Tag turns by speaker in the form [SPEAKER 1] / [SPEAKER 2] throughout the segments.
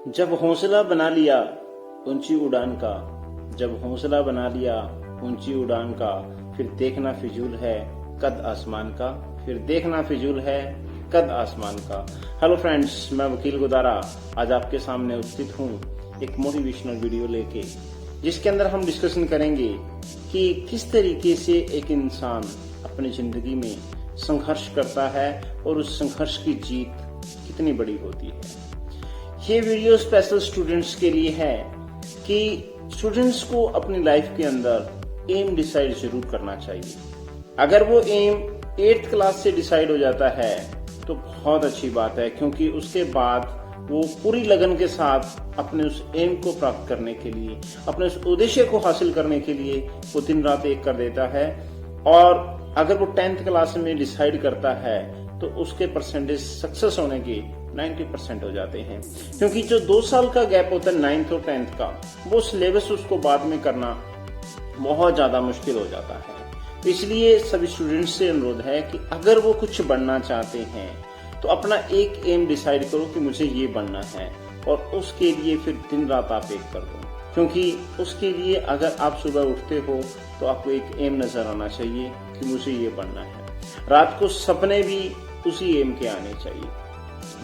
[SPEAKER 1] जब हौसला बना लिया ऊंची उड़ान का, जब हौसला बना लिया ऊंची उड़ान का, फिर देखना फिजूल है कद आसमान का, फिर देखना फिजूल है कद आसमान का। हेलो फ्रेंड्स, मैं वकील गुदारा आज आपके सामने उपस्थित हूँ एक मोटिवेशनल वीडियो लेके, जिसके अंदर हम डिस्कशन करेंगे कि किस तरीके से एक इंसान अपनी जिंदगी में संघर्ष करता है और उस संघर्ष की जीत कितनी बड़ी होती है। ये वीडियो स्पेशल स्टूडेंट्स के लिए है कि स्टूडेंट्स को अपनी लाइफ के अंदर एम डिसाइड जरूर करना चाहिए। अगर वो एम 8th क्लास से डिसाइड हो जाता है तो बहुत अच्छी बात है, क्योंकि उसके बाद वो पूरी लगन के साथ अपने उस एम को प्राप्त करने के लिए, अपने उस उद्देश्य को हासिल करने के लिए वो दिन रात एक कर देता है। और अगर वो 10th क्लास में डिसाइड करता है तो उसके परसेंटेज सक्सेस होने के 90% हो जाते हैं, क्योंकि जो 2 साल का गैप होता है 9th और 10th का, वो सिलेबस उसको बाद में करना बहुत ज्यादा मुश्किल हो जाता है। इसलिए सभी स्टूडेंट्स से अनुरोध है कि अगर वो कुछ बनना चाहते हैं तो अपना एक एम डिसाइड करो कि मुझे ये बनना है, और उसके लिए फिर दिन रात आप एक कर दो, क्योंकि उसके लिए अगर आप सुबह उठते हो तो आपको एक एम नजर आना चाहिए कि मुझे ये बनना है। रात को सपने भी उसी एम के आने चाहिए।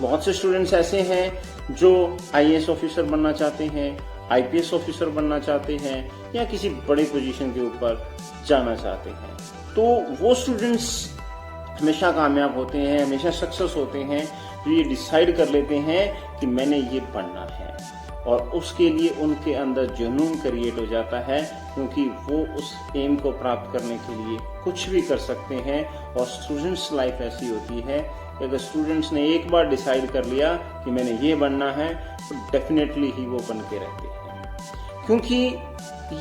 [SPEAKER 1] बहुत से स्टूडेंट्स ऐसे हैं जो आईएएस ऑफिसर बनना चाहते हैं, आईपीएस ऑफिसर बनना चाहते हैं, या किसी बड़े पोजीशन के ऊपर जाना चाहते हैं। तो वो स्टूडेंट्स हमेशा कामयाब होते हैं, हमेशा सक्सेस होते हैं जो ये डिसाइड कर लेते हैं कि मैंने ये बनना है, और उसके लिए उनके अंदर जुनून क्रिएट हो जाता है, क्योंकि वो उस एम को प्राप्त करने के लिए कुछ भी कर सकते हैं। और स्टूडेंट्स लाइफ ऐसी होती है कि अगर स्टूडेंट्स ने एक बार डिसाइड कर लिया कि मैंने ये बनना है तो डेफिनेटली ही वो बन के रहते हैं, क्योंकि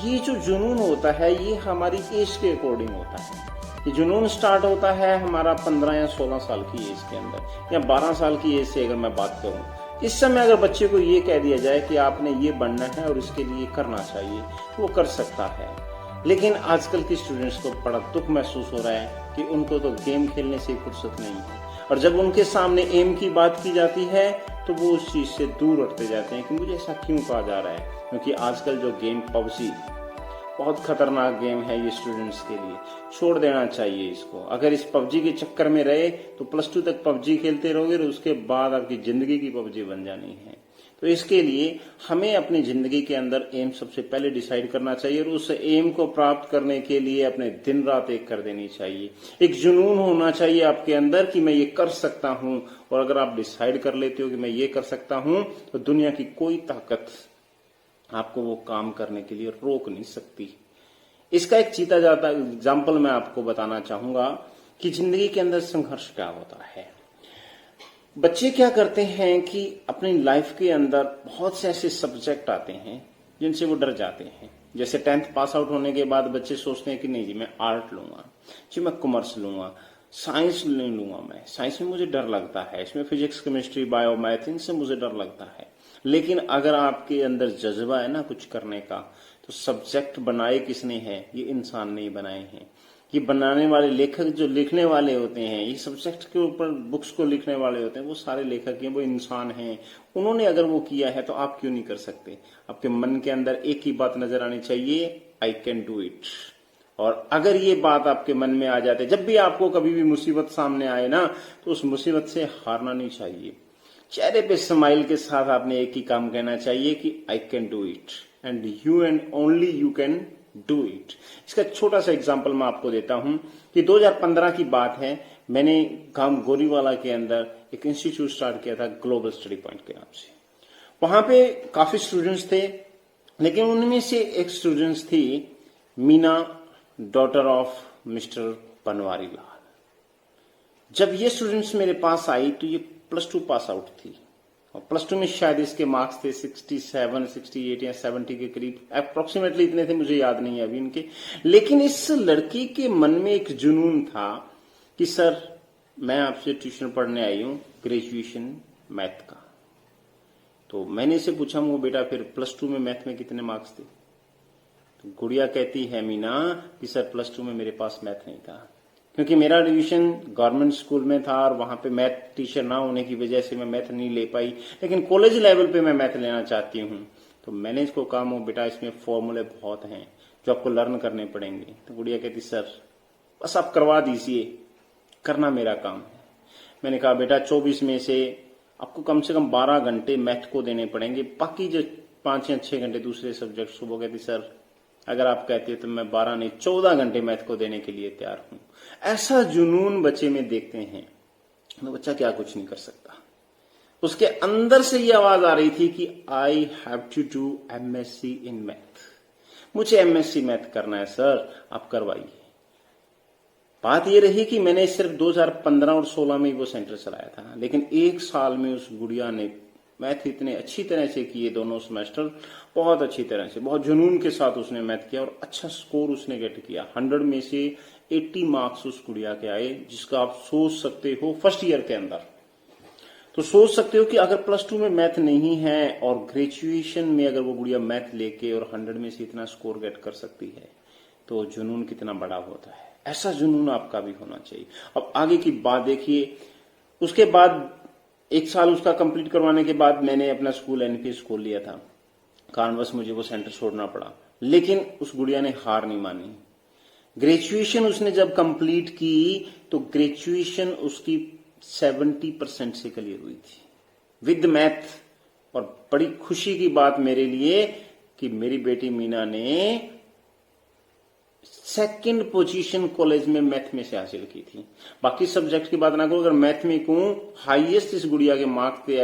[SPEAKER 1] ये जो जुनून होता है ये हमारी एज के अकॉर्डिंग होता है। ये जुनून स्टार्ट होता है हमारा 15 या 16 साल की एज के अंदर, या 12 साल की एज से अगर मैं बात करूं। इस समय अगर बच्चे को ये कह दिया जाए कि आपने ये बनना है और इसके लिए करना चाहिए, वो कर सकता है। लेकिन आजकल के स्टूडेंट्स को बड़ा दुख महसूस हो रहा है कि उनको तो गेम खेलने से फुर्सत नहीं है, और जब उनके सामने एम की बात की जाती है तो वो उस चीज से दूर हटते जाते हैं कि मुझे ऐसा क्यों कहा जा रहा है। क्योंकि आजकल जो गेम पबजी बहुत खतरनाक गेम है, ये स्टूडेंट्स के लिए छोड़ देना चाहिए इसको। अगर इस पबजी के चक्कर में रहे तो +2 तक पबजी खेलते रहोगे और उसके बाद आपकी जिंदगी की पबजी बन जानी है। तो इसके लिए हमें अपनी जिंदगी के अंदर एम सबसे पहले डिसाइड करना चाहिए, और उस एम को प्राप्त करने के लिए अपने दिन रात एक कर देनी चाहिए। एक जुनून होना चाहिए आपके अंदर कि मैं ये कर सकता हूं, और अगर आप डिसाइड कर लेते हो कि मैं ये कर सकता हूं तो दुनिया की कोई ताकत आपको वो काम करने के लिए रोक नहीं सकती। इसका एक जीता जाता एग्जाम्पल मैं आपको बताना चाहूंगा कि जिंदगी के अंदर संघर्ष क्या होता है। बच्चे क्या करते हैं कि अपनी लाइफ के अंदर बहुत से ऐसे सब्जेक्ट आते हैं जिनसे वो डर जाते हैं। जैसे 10th पास आउट होने के बाद बच्चे सोचते हैं कि नहीं जी मैं आर्ट लूंगा, जी मैं कॉमर्स लूंगा, साइंस नहीं लूंगा, मैं साइंस में मुझे डर लगता है, इसमें फिजिक्स केमिस्ट्री बायो मैथ इनसे मुझे डर लगता है। लेकिन अगर आपके अंदर जज्बा है ना कुछ करने का, तो सब्जेक्ट बनाए किसने हैं? ये इंसान नहीं बनाए हैं। ये बनाने वाले लेखक जो लिखने वाले होते हैं, ये सब्जेक्ट के ऊपर बुक्स को लिखने वाले होते हैं, वो सारे लेखक हैं, वो इंसान हैं। उन्होंने अगर वो किया है तो आप क्यों नहीं कर सकते? आपके मन के अंदर एक ही बात नजर आनी चाहिए, आई कैन डू इट। और अगर ये बात आपके मन में आ जाते, जब भी आपको कभी भी मुसीबत सामने आए ना, तो उस मुसीबत से हारना नहीं चाहिए। चेहरे पे स्माइल के साथ आपने एक ही काम कहना चाहिए कि I can do it, and only you can do it. इसका छोटा सा एग्जांपल मैं आपको देता हूं कि 2015 की बात है। मैंने गांव गोरीवाला के अंदर एक इंस्टीट्यूट स्टार्ट किया था ग्लोबल स्टडी पॉइंट के नाम से। वहां पे काफी स्टूडेंट्स थे, लेकिन उनमें से एक स्टूडेंट्स थी Meena, daughter of mister Banwari Lal. जब ये स्टूडेंट्स मेरे पास आई तो ये +2 पास आउट थी, और +2 में शायद इसके मार्क्स थे 67, 68 या 70 के करीब, अप्रोक्सीमेटली इतने थे, मुझे याद नहीं है अभी इनके। लेकिन इस लड़की के मन में एक जुनून था कि सर मैं आपसे ट्यूशन पढ़ने आई हूं ग्रेजुएशन मैथ का। तो मैंने इसे पूछा वो बेटा फिर +2 में मैथ में कितने मार्क्स थे? तो गुड़िया कहती है मीना कि सर +2 में मेरे पास मैथ नहीं था, क्योंकि मेरा एडमिशन गवर्नमेंट स्कूल में था और वहां पे मैथ टीचर ना होने की वजह से मैं मैथ नहीं ले पाई, लेकिन कॉलेज लेवल पे मैं मैथ लेना चाहती हूँ। तो मैंने इसको कहा बेटा इसमें फॉर्मूले बहुत हैं जो आपको लर्न करने पड़ेंगे। तो गुड़िया कहती सर बस आप करवा दीजिए, करना मेरा काम है। मैंने कहा बेटा 24 में से आपको कम से कम 12 घंटे मैथ को देने पड़ेंगे, बाकी जो 5 या 6 घंटे दूसरे सब्जेक्ट। सुबह कहती सर अगर आप कहते हो तो मैं 12 नहीं 14 घंटे मैथ को देने के लिए तैयार हूं। ऐसा जुनून बच्चे में देखते हैं तो बच्चा क्या कुछ नहीं कर सकता। उसके अंदर से ये आवाज आ रही थी कि I have to do MSc in math, मुझे एमएससी मैथ करना है सर, आप करवाइए। बात ये रही कि मैंने सिर्फ 2015 और 16 में ही वो सेंटर चलाया था, लेकिन एक साल में उस गुड़िया ने मैथ इतने अच्छी तरह से किए, दोनों सेमेस्टर बहुत अच्छी तरह से, बहुत जुनून के साथ उसने मैथ किया और अच्छा स्कोर उसने गेट किया। 100 में से 80 मार्क्स उस गुड़िया के आए, जिसका आप सोच सकते हो फर्स्ट ईयर के अंदर। तो सोच सकते हो कि अगर +2 में मैथ नहीं है और ग्रेजुएशन में अगर वो गुड़िया मैथ लेके और 100 में से इतना स्कोर गेट कर सकती है तो जुनून कितना बड़ा होता है। ऐसा जुनून आपका भी होना चाहिए। अब आगे की बात देखिए। उसके बाद 1 साल उसका कंप्लीट करवाने के बाद मैंने अपना स्कूल एनपीएस खोल लिया था, कारणवश मुझे वो सेंटर छोड़ना पड़ा, लेकिन उस गुड़िया ने हार नहीं मानी। ग्रेजुएशन उसने जब कंप्लीट की तो ग्रेजुएशन उसकी 70% से क्लियर हुई थी विद मैथ। और बड़ी खुशी की बात मेरे लिए कि मेरी बेटी मीना ने 2nd पोजीशन कॉलेज में मैथ में से हासिल की थी। बाकी सब्जेक्ट की बात ना करूं, अगर मैथ में कहूं हाईएस्ट इस गुड़िया के मार्क्स थे,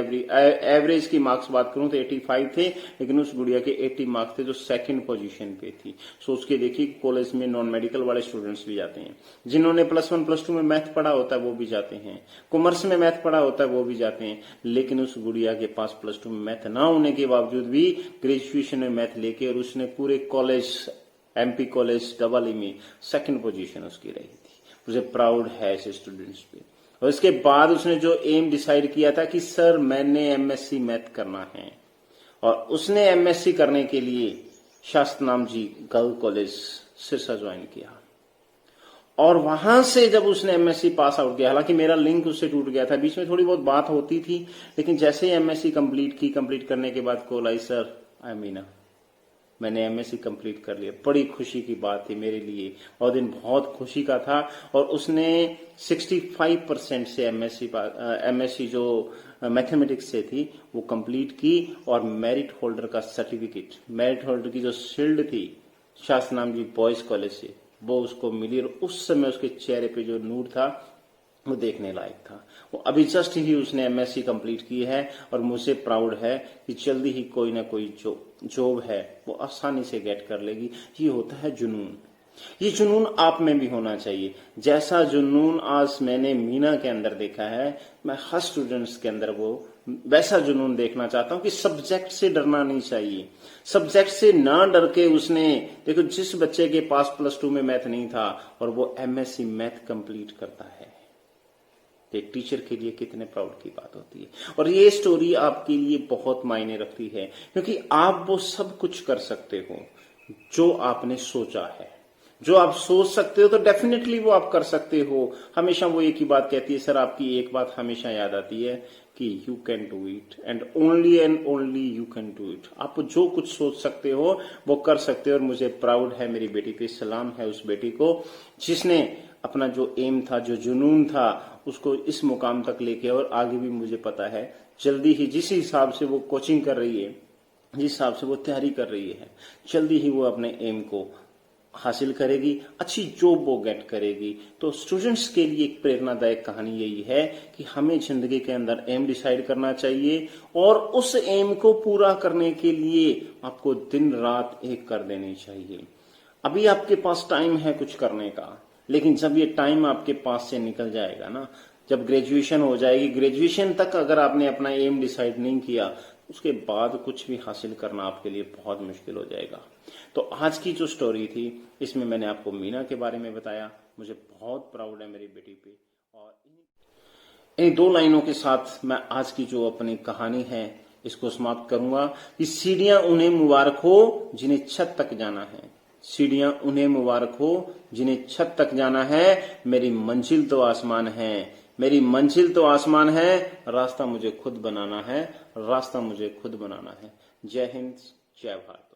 [SPEAKER 1] एवरेज की मार्क्स बात करूं तो 85 थे, लेकिन उस गुड़िया के 80 मार्क्स थे जो 2nd पोजीशन पे थी। सोच के देखिए कॉलेज में नॉन मेडिकल वाले स्टूडेंट्स भी जाते हैं, जिन्होंने +1 +2 में मैथ पढ़ा होता है वो भी जाते हैं, कॉमर्स में मैथ पढ़ा होता है वो भी जाते हैं, लेकिन उस गुड़िया के पास +2 में मैथ ना होने के बावजूद भी ग्रेजुएशन में मैथ लेके और उसने पूरे कॉलेज एमपी कॉलेज डबल में 2nd पोजीशन उसकी रही थी। मुझे प्राउड है ऐसे स्टूडेंट्स पे। और इसके बाद उसने जो एम डिसाइड किया था कि सर मैंने एमएससी मैथ करना है, और उसने एमएससी करने के लिए शास्त्र नाम जी गर्ल कॉलेज सिरसा ज्वाइन किया। और वहां से जब उसने एमएससी पास आउट किया, हालांकि मेरा लिंक उससे टूट गया था, बीच में थोड़ी बहुत बात होती थी, लेकिन जैसे ही एमएससी कंप्लीट करने के बाद call I sir I Meena मैंने एमएससी कंप्लीट कर लिया। बड़ी खुशी की बात थी मेरे लिए और दिन बहुत खुशी का था। और उसने 65% से एमएससी जो मैथमेटिक्स से थी वो कंप्लीट की और मेरिट होल्डर का सर्टिफिकेट, मेरिट होल्डर की जो शील्ड थी शास्त्र नाम जी बॉयज कॉलेज से वो उसको मिली। और उस समय उसके चेहरे पे जो नूर था वो देखने लायक था। वो अभी जस्ट ही उसने एमएससी कंप्लीट की है और मुझे प्राउड है कि जल्दी ही कोई ना कोई जो जॉब है वो आसानी से गेट कर लेगी। ये होता है जुनून। ये जुनून आप में भी होना चाहिए। जैसा जुनून आज मैंने मीना के अंदर देखा है, मैं हर स्टूडेंट्स के अंदर वो वैसा जुनून देखना चाहता हूं कि सब्जेक्ट से डरना नहीं चाहिए। सब्जेक्ट से ना डर के उसने, देखो जिस बच्चे के पास +2 में मैथ नहीं था और वो एमएससी मैथ कंप्लीट करता है, एक टीचर के लिए कितने प्राउड की बात होती है। और ये स्टोरी आपके लिए बहुत मायने रखती है, क्योंकि आप वो सब कुछ कर सकते हो जो आपने सोचा है। जो आप सोच सकते हो तो डेफिनेटली वो आप कर सकते हो। हमेशा वो एक ही बात कहती है, सर आपकी एक बात हमेशा याद आती है कि you can do it and only you can do it. आप जो कुछ सोच सकते हो वो कर सकते हो। और मुझे प्राउड है मेरी बेटी पे, सलाम है उस बेटी को जिसने अपना जो एम था, जो जुनून था, उसको इस मुकाम तक लेके, और आगे भी मुझे पता है जल्दी ही जिस हिसाब से वो कोचिंग कर रही है, जिस हिसाब से वो तैयारी कर रही है, जल्दी ही वो अपने एम को हासिल करेगी, अच्छी जॉब वो गेट करेगी। तो स्टूडेंट्स के लिए एक प्रेरणादायक कहानी यही है कि हमें जिंदगी के अंदर एम डिसाइड करना चाहिए और उस एम को पूरा करने के लिए आपको दिन रात एक कर देनी चाहिए। अभी आपके पास टाइम है कुछ करने का, लेकिन जब ये टाइम आपके पास से निकल जाएगा ना, जब ग्रेजुएशन हो जाएगी, ग्रेजुएशन तक अगर आपने अपना एम डिसाइड नहीं किया, उसके बाद कुछ भी हासिल करना आपके लिए बहुत मुश्किल हो जाएगा। तो आज की जो स्टोरी थी इसमें मैंने आपको मीना के बारे में बताया। मुझे बहुत प्राउड है मेरी बेटी पे। और इन 2 लाइनों के साथ मैं आज की जो अपनी कहानी है इसको समाप्त करूंगा कि सीढ़ियां उन्हें मुबारक हो जिन्हें छत तक जाना है। सीढ़ियां उन्हें मुबारक हो जिन्हें छत तक जाना है, मेरी मंजिल तो आसमान है, मेरी मंजिल तो आसमान है, रास्ता मुझे खुद बनाना है, रास्ता मुझे खुद बनाना है। जय हिंद, जय भारत।